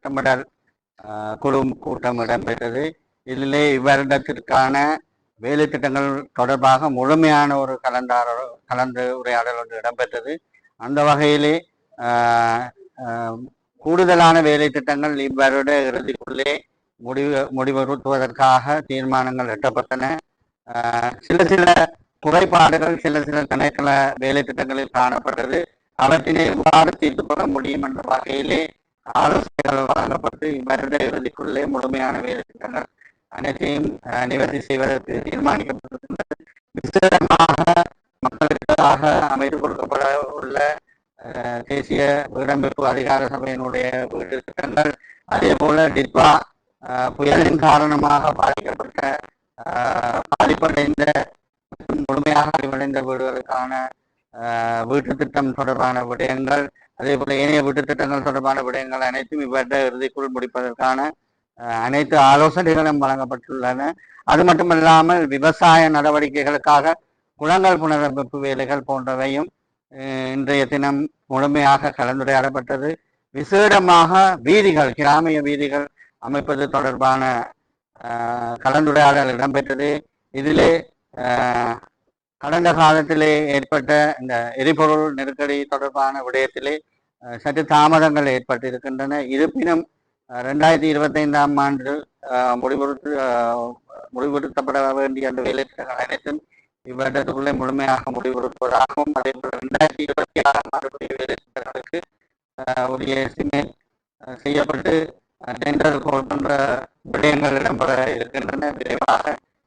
திட்டமிடல் குழு கூட்டம் இடம்பெற்றது. இதிலே இவ்வருடத்திற்கான வேலை திட்டங்கள் தொடர்பாக முழுமையான ஒரு கலந்து உரையாடல் ஒன்று இடம்பெற்றது. அந்த வகையிலே கூடுதலான வேலை திட்டங்கள் இவ்வருட இறுதிக்குள்ளே முடிவுறுத்துவதற்காக தீர்மானங்கள் எட்டப்பட்டன. சில குறைபாடுகள் சில திணைக்கள வேலை திட்டங்களில் காணப்பட்டது. அவற்றினை எவ்வாறு தீர்த்து கொள்ள முடியும் என்ற வகையிலே ஆலோசனைகள் வழங்கப்பட்டு இவ்வருட இறுதிக்குள்ளே முழுமையான வேலை திட்டங்கள் அனைத்தையும் நிவர்த்தி செய்வதற்கு தீர்மானிக்கப்பட்டிருக்கின்றது. விசேடமாக மக்களுக்காக அமைத்து கொடுக்கப்பட உள்ள தேசிய வீடமைப்பு அதிகார சபையினுடைய வீட்டு திட்டங்கள், அதே போல டிட்வா புயலின் காரணமாக பாதிப்படைந்த முழுமையாக அழிவடைந்த வீடுகளுக்கான வீட்டு திட்டம் தொடர்பான விடயங்கள், அதே போல ஏனைய வீட்டு திட்டங்கள் தொடர்பான விடயங்கள் அனைத்தும் இவ்வருட இறுதிக்குள் முடிப்பதற்கான அனைத்து ஆலோசனைகளும் வழங்கப்பட்டுள்ளன. அது மட்டுமல்லாமல் விவசாய நடவடிக்கைகளுக்காக குளங்கள் புனரமைப்பு வேலைகள் போன்றவையும் இன்றைய தினம் முழுமையாக கலந்துரையாடப்பட்டது. விசேடமாக வீதிகள், கிராமிய வீதிகள் அமைப்பது தொடர்பான கலந்துரையாடல் இடம்பெற்றது. இதிலே கடந்த காலத்திலே ஏற்பட்ட இந்த எரிபொருள் நெருக்கடி தொடர்பான விடயத்திலே சற்று தாமதங்கள் ஏற்பட்டிருக்கின்றன. இருப்பினும் 2025ஆம் ஆண்டு முடிவுறுத்தப்பட வேண்டிய அந்த வேலை திட்டங்கள் அனைத்தும் இவ்வட்டத்துக்குள்ளே முழுமையாக முடிவுறுத்துவதாகவும், அதே போல 2026ஆம் ஆண்டு வேலை திட்டங்களுக்கு உரிய எஸ்டிமேட் செய்யப்பட்டு டெண்டர் போன்ற விடயங்கள் இடம்பெற இருக்கின்றன. விரைவாக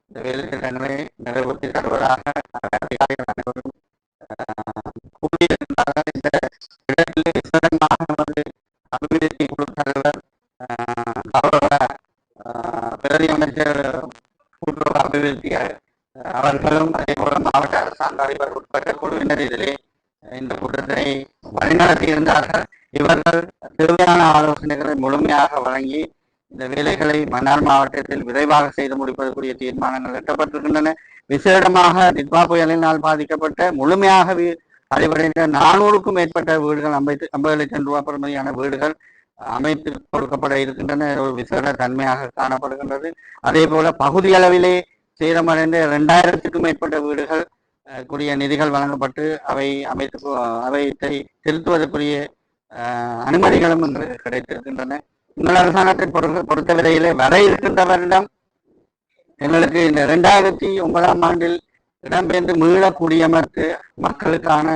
இந்த வேலை திட்டங்களை நிறைவேற்றி தருவதாக அதிகாரிகள் அனைவரும் கூறியிருக்கின்றார்கள். இந்த இடத்தில் விசேடமாக நமது அபிவிருத்தி குழு தலைவர் கௌரவ பிரதி அமைச்சர் கூட்டுறவு அபிவிருத்தி அவர்களும், அதே போல மாவட்ட அரசாங்க அதிபர் உட்பட்ட குழுவினர் இதிலே இந்த கூட்டத்தை வழிநடத்தி இருந்தார்கள். இவர்கள் தேவையான ஆலோசனைகளை முழுமையாக வழங்கி இந்த வேலைகளை மன்னார் மாவட்டத்தில் விரைவாக செய்து முடிப்பதற்குரிய தீர்மானங்கள் எட்டப்பட்டிருக்கின்றன. விசேடமாக டிட்வா புயலினால் பாதிக்கப்பட்ட முழுமையாக அழிவடைந்த 400க்கும் மேற்பட்ட வீடுகள் 50 லட்சம் ரூபாய் பெறுமதியான வீடுகள் அமைத்து கொடுக்கப்பட இருக்கின்றன. ஒரு விசேட தன்மையாக காணப்படுகின்றது. அதே போல பகுதி அளவிலே சேதமடைந்த 2000க்கும் மேற்பட்ட வீடுகள் கூடிய நிதிகள் வழங்கப்பட்டு அவை செலுத்துவதற்குரிய அனுமதிகளும் இன்று கிடைத்திருக்கின்றன. எங்கள் அரசாங்கத்தை பொறுத்தவரையிலே வர இருக்கின்ற வருடம் எங்களுக்கு இந்த 2009ஆம் ஆண்டில் இடம்பெயர்ந்து மீள குடியமர்த்து மக்களுக்கான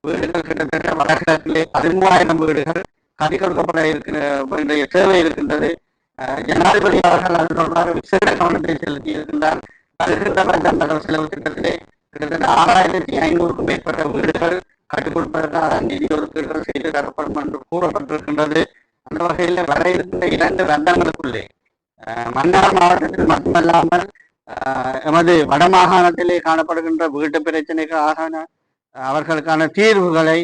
வீடுகள் கிட்டத்தட்ட வடகிழக்கிலே 13,000 வீடுகள் கட்டி கொடுக்கப்பட இருக்கிற தேவை இருக்கின்றது. ஜனாதிபதி அவர்கள் அது தொடர்பாக விசேட கவனத்தை செலுத்தி இருக்கின்றார். வருகின்ற வருடம் செலவு திட்டத்திலே கிட்டத்தட்ட 6,500க்கும் மேற்பட்ட வீடுகள் கட்டிக் கொடுப்பதற்காக நிதி ஒதுக்கீடுகள் செய்து தரப்படும் என்று கூறப்பட்டிருக்கின்றது. அந்த வகையில் வர இருக்கின்ற 2 வருடங்களுக்குள்ளே மன்னார் மாவட்டத்தில் மட்டுமல்லாமல் எமது வடமாகாணத்திலே காணப்படுகின்ற வீட்டு பிரச்சனைக்கான அவர்களுக்கான தீர்வுகளை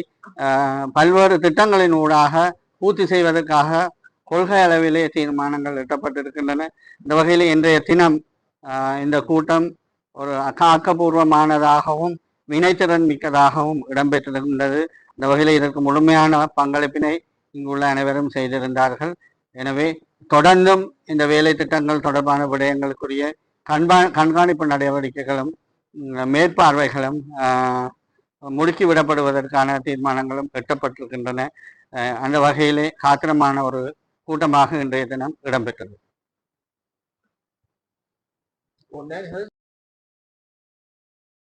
பல்வேறு திட்டங்களின் ஊடாக பூர்த்தி செய்வதற்காக கொள்கை அளவிலே தீர்மானங்கள் எட்டப்பட்டிருக்கின்றன. இந்த வகையில் இன்றைய தினம் இந்த கூட்டம் ஒரு ஆக்கப்பூர்வமானதாகவும் வினைத்திறன் மிக்கதாகவும் இடம்பெற்றிருக்கின்றது. இந்த வகையில் இதற்கு முழுமையான பங்களிப்பினை இங்குள்ள அனைவரும் செய்திருந்தார்கள். எனவே தொடர்ந்தும் இந்த வேலை திட்டங்கள் தொடர்பான விடயங்களுக்குரிய கண்காணிப்பு நடவடிக்கைகளும் மேற்பார்வைகளும் முடுக்கிவிடப்படுவதற்கான தீர்மானங்களும் எட்டப்பட்டிருக்கின்றன. அந்த வகையிலே காத்திரமான ஒரு கூட்டமாக இன்றைய தினம் இடம்பெற்றது.